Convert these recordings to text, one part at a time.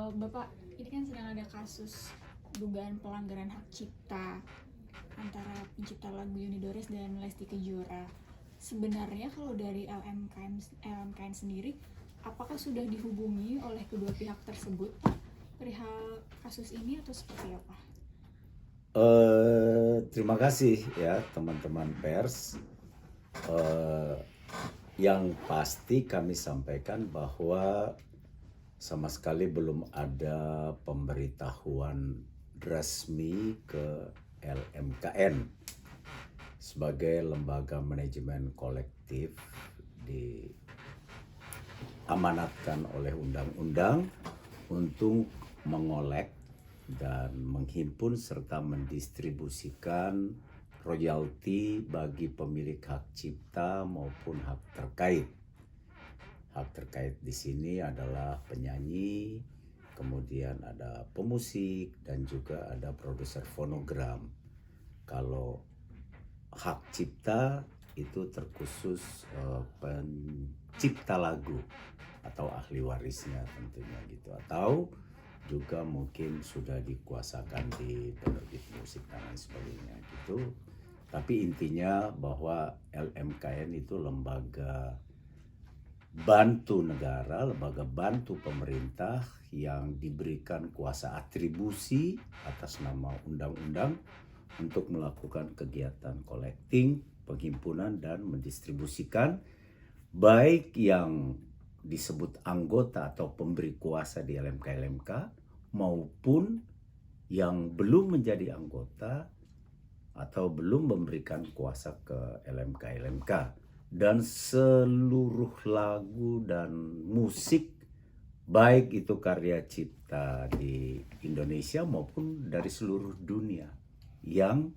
Bapak, ini kan sedang ada kasus dugaan pelanggaran hak cipta antara pencipta lagu Yuni Dores dan Lesti Kejora. Sebenarnya kalau dari LMKN sendiri, apakah sudah dihubungi oleh kedua pihak tersebut, Pak, perihal kasus ini atau seperti apa? Terima kasih ya teman-teman pers. Yang pasti kami sampaikan bahwa sama sekali belum ada pemberitahuan resmi ke LMKN sebagai lembaga manajemen kolektif diamanatkan oleh undang-undang untuk mengolek dan menghimpun serta mendistribusikan royalti bagi pemilik hak cipta maupun hak terkait. Hak terkait di sini adalah penyanyi, kemudian ada pemusik dan juga ada produser fonogram. Kalau hak cipta itu terkhusus pencipta lagu atau ahli warisnya tentunya gitu, atau juga mungkin sudah dikuasakan di penerbit musik dan lain sebagainya gitu. Tapi intinya bahwa LMKN itu lembaga bantu negara, lembaga bantu pemerintah yang diberikan kuasa atribusi atas nama undang-undang untuk melakukan kegiatan collecting, penghimpunan dan mendistribusikan baik yang disebut anggota atau pemberi kuasa di LMK maupun yang belum menjadi anggota atau belum memberikan kuasa ke LMK dan seluruh lagu dan musik baik itu karya cipta di Indonesia maupun dari seluruh dunia yang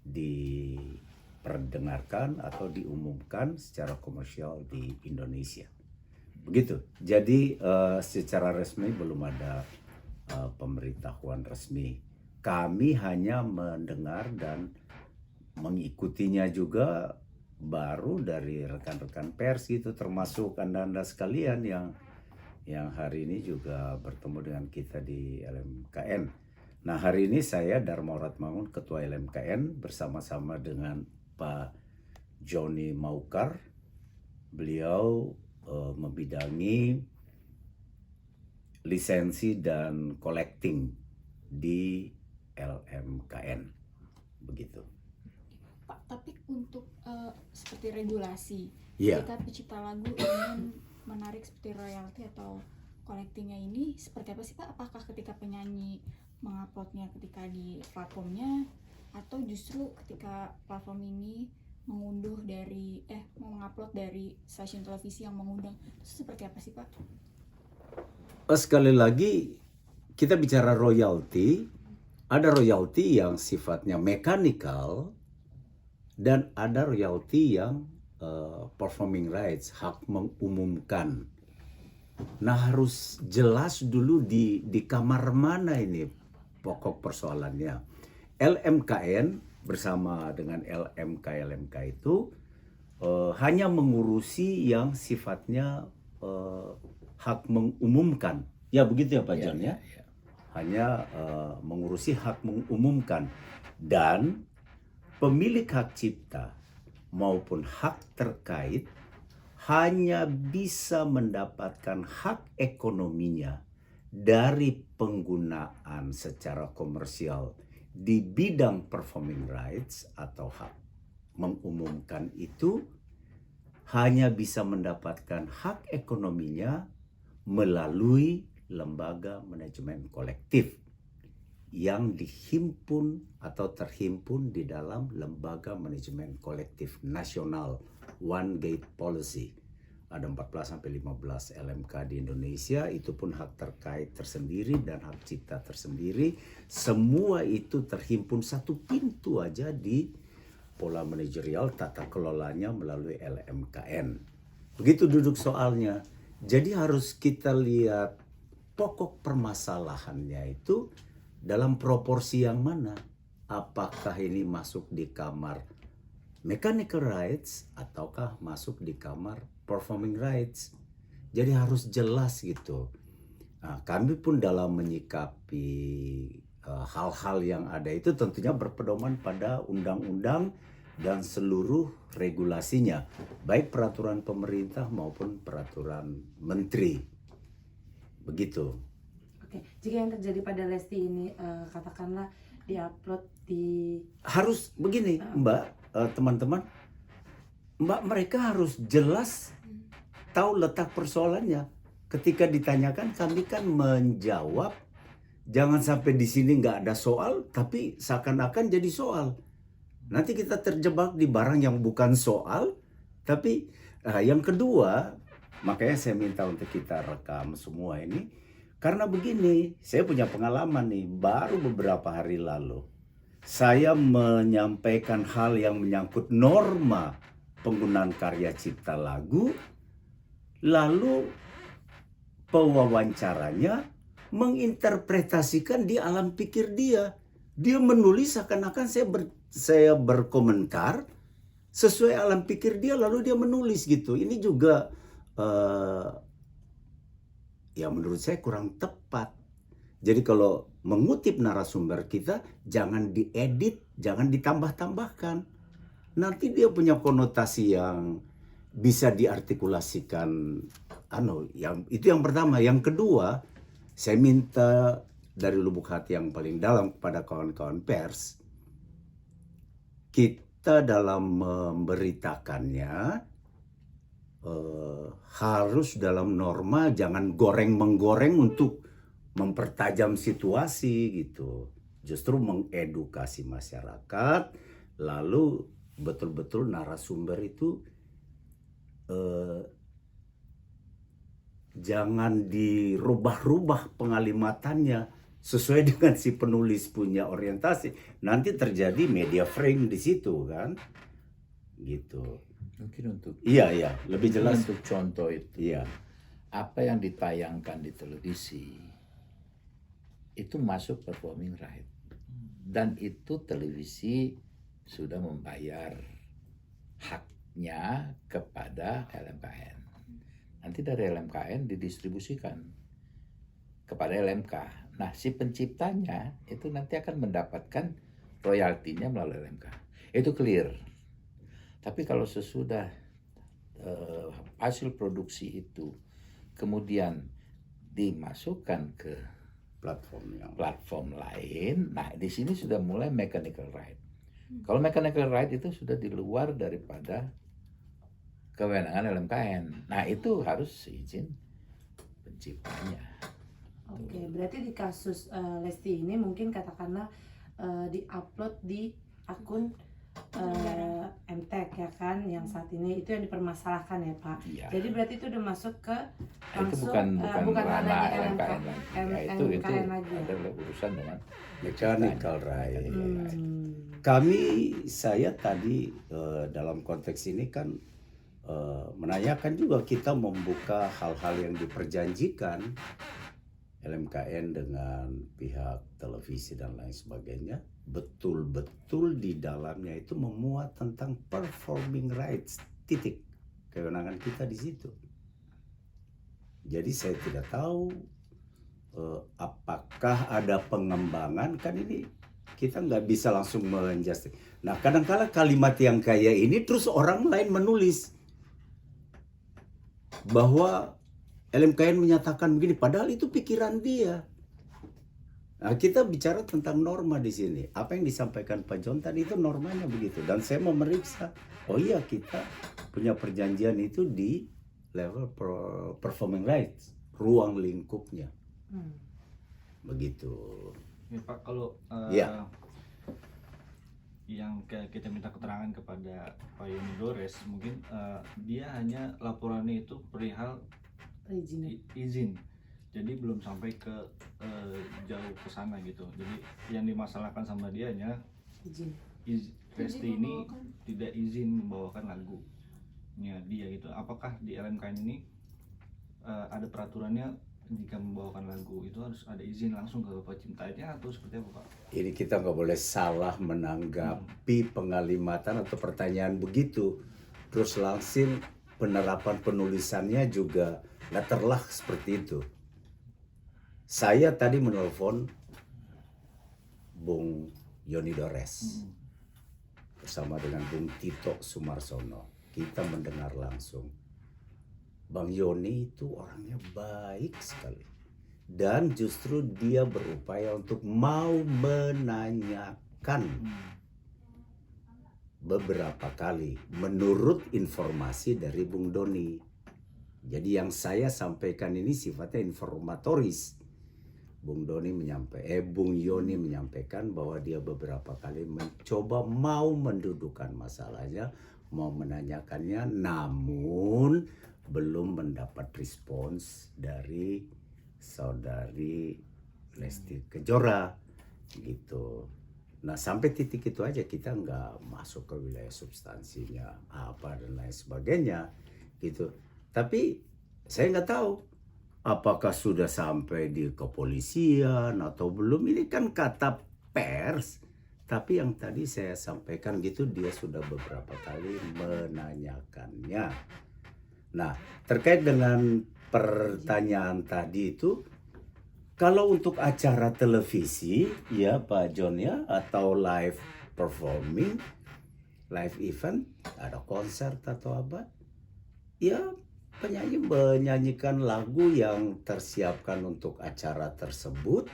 diperdengarkan atau diumumkan secara komersial di Indonesia. Begitu. Jadi secara resmi belum ada pemberitahuan resmi. Kami hanya mendengar dan mengikutinya juga baru dari rekan-rekan pers gitu, termasuk anda sekalian yang hari ini juga bertemu dengan kita di LMKN. Nah, hari ini saya Dharma Ratmangun, Ketua LMKN, bersama-sama dengan Pak Joni Maukar. Beliau membidangi lisensi dan collecting di LMKN. Begitu. Pak, tapi untuk seperti regulasi, Iya. ketika pencipta lagu ingin menarik seperti royalti atau collectingnya ini seperti apa sih, Pak? Apakah ketika penyanyi menguploadnya ketika di platformnya, atau justru ketika platform ini mengupload dari stasiun televisi yang mengundang, itu seperti apa sih, Pak? Sekali lagi kita bicara royalti, ada royalti yang sifatnya mekanikal dan ada royalti yang performing rights, hak mengumumkan. Nah, harus jelas dulu di kamar mana ini pokok persoalannya. LMKN bersama dengan LMK itu hanya mengurusi yang sifatnya hak mengumumkan. Ya begitu ya Pak John ya. Hanya mengurusi hak mengumumkan, dan pemilik hak cipta maupun hak terkait hanya bisa mendapatkan hak ekonominya dari penggunaan secara komersial di bidang performing rights atau hak mengumumkan itu, hanya bisa mendapatkan hak ekonominya melalui lembaga manajemen kolektif yang dihimpun atau terhimpun di dalam lembaga manajemen kolektif nasional One Gate Policy. Ada 14 sampai 15 LMK di Indonesia, itu pun hak terkait tersendiri dan hak cipta tersendiri. Semua itu terhimpun satu pintu aja di pola manajerial tata kelolanya melalui LMKN. Begitu duduk soalnya. Jadi harus kita lihat pokok permasalahannya itu dalam proporsi yang mana. Apakah ini masuk di kamar mechanical rights ataukah masuk di kamar performing rights. Jadi harus jelas gitu. Nah, kami pun dalam menyikapi hal-hal yang ada itu tentunya berpedoman pada undang-undang dan seluruh regulasinya, baik peraturan pemerintah maupun peraturan menteri. Begitu. Oke, jika yang terjadi pada Lesti ini katakanlah diupload di Harus begini, Mbak, teman-teman. Mbak, mereka harus jelas tahu letak persoalannya. Ketika ditanyakan, kami kan menjawab. Jangan sampai di sini nggak ada soal, tapi seakan-akan jadi soal. Nanti kita terjebak di barang yang bukan soal. Tapi yang kedua, makanya saya minta untuk kita rekam semua ini. Karena begini, saya punya pengalaman nih, baru beberapa hari lalu. Saya menyampaikan hal yang menyangkut norma penggunaan karya cipta lagu, lalu pewawancaranya menginterpretasikan di alam pikir dia. Dia menulis seakan-akan saya berkomentar sesuai alam pikir dia, lalu dia menulis gitu. Ini juga ya menurut saya kurang tepat. Jadi kalau mengutip narasumber kita, jangan diedit, jangan ditambah-tambahkan. Nanti dia punya konotasi yang bisa diartikulasikan. Itu yang pertama. Yang kedua, saya minta dari lubuk hati yang paling dalam kepada kawan-kawan pers, kita dalam memberitakannya harus dalam norma, jangan goreng-menggoreng untuk mempertajam situasi gitu. Justru mengedukasi masyarakat, lalu betul-betul narasumber itu jangan dirubah-rubah pengalimatannya sesuai dengan si penulis punya orientasi. Nanti terjadi media frame di situ kan, gitu. Mungkin untuk Iya, lebih jelas. untuk contoh itu, Iya. apa yang ditayangkan di televisi itu masuk performing right, dan itu televisi sudah membayar haknya kepada LMKN. Nanti dari LMKN didistribusikan kepada LMK. Nah, si penciptanya itu nanti akan mendapatkan royaltinya melalui LMK. Itu clear. Tapi kalau sesudah hasil produksi itu kemudian dimasukkan ke platform lain, nah di sini sudah mulai mechanical right. Kalau mechanical right itu sudah di luar daripada kewenangan LMKN. Nah itu harus izin penciptanya. Oke, berarti di kasus Lesti ini mungkin katakanlah diupload di akun MTech ya kan, yang saat ini itu yang dipermasalahkan ya Pak. Iya. Jadi berarti itu udah masuk ke Itu langsung bukan ranah ranah LMKN lagi. Ya, itu lagi ya. adalah urusan dengan Mechanical right. Saya tadi dalam konteks ini kan menanyakan juga, kita membuka hal-hal yang diperjanjikan LMKN dengan pihak televisi dan lain sebagainya, betul-betul di dalamnya itu memuat tentang performing rights, titik. Kewenangan kita di situ. Jadi saya tidak tahu apakah ada pengembangan, kan ini kita nggak bisa langsung menjustif. Nah, kadang-kala kalimat yang kayak ini terus orang lain menulis bahwa LMKN menyatakan begini, padahal itu pikiran dia. Nah, kita bicara tentang norma di sini. Apa yang disampaikan Pak John tadi itu normanya begitu. Dan saya mau memeriksa, oh iya kita punya perjanjian itu di level performing rights, ruang lingkupnya. Begitu. Ya, Pak, kalau Ya. yang kita minta keterangan kepada Pak Yoni Dores, mungkin dia hanya laporannya itu perihal izin, jadi belum sampai ke jauh ke sana gitu. Jadi yang dimasalahkan sama dia hanya Lesti ini tidak izin membawakan lagunya dia gitu. Apakah di LMKN ini ada peraturannya, jika membawakan lagu itu harus ada izin langsung ke penciptanya atau seperti apa Pak? Ini kita nggak boleh salah menanggapi pengalimatan atau pertanyaan begitu. Terus langsung penerapan penulisannya juga letterlah seperti itu. saya tadi menelpon Bung Yoni Dores bersama dengan Bung Tito Sumarsono. Kita mendengar langsung. Bang Yoni itu orangnya baik sekali. Dan justru dia berupaya untuk mau menanyakan beberapa kali menurut informasi dari Bung Doni. Jadi yang saya sampaikan ini sifatnya informatoris. Bung Yoni menyampaikan bahwa dia beberapa kali mencoba mau mendudukan masalahnya, mau menanyakannya, namun belum mendapat respons dari saudari Lesti Kejora gitu. Nah sampai titik itu aja, kita nggak masuk ke wilayah substansinya apa dan lain sebagainya gitu. Tapi saya nggak tahu apakah sudah sampai di kepolisian atau belum. Ini kan kata pers. Tapi yang tadi saya sampaikan gitu, dia sudah beberapa kali menanyakannya. Nah, terkait dengan pertanyaan tadi itu, kalau untuk acara televisi, ya Pak John ya, atau live performing, live event, ada konser atau apa, ya penyanyi menyanyikan lagu yang tersiapkan untuk acara tersebut.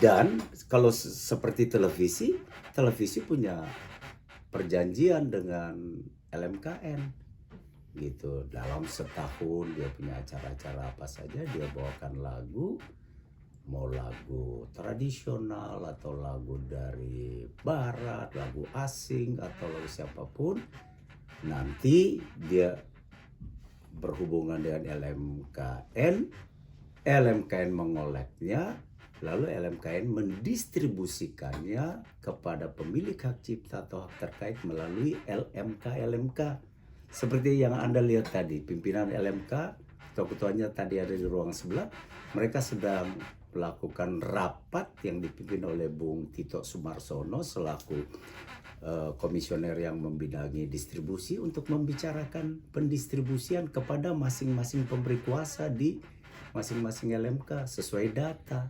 Dan kalau seperti televisi punya perjanjian dengan LMKN gitu. Dalam setahun dia punya acara-acara apa saja, dia bawakan lagu, mau lagu tradisional atau lagu dari barat, lagu asing atau lagu siapapun, nanti dia berhubungan dengan LMKN mengoleknya, lalu LMKN mendistribusikannya kepada pemilik hak cipta atau hak terkait melalui LMK. Seperti yang Anda lihat tadi, pimpinan LMK atau ketuanya tadi ada di ruang sebelah, mereka sedang melakukan rapat yang dipimpin oleh Bung Tito Sumarsono selaku komisioner yang membidangi distribusi untuk membicarakan pendistribusian kepada masing-masing pemberi kuasa di masing-masing LMK sesuai data.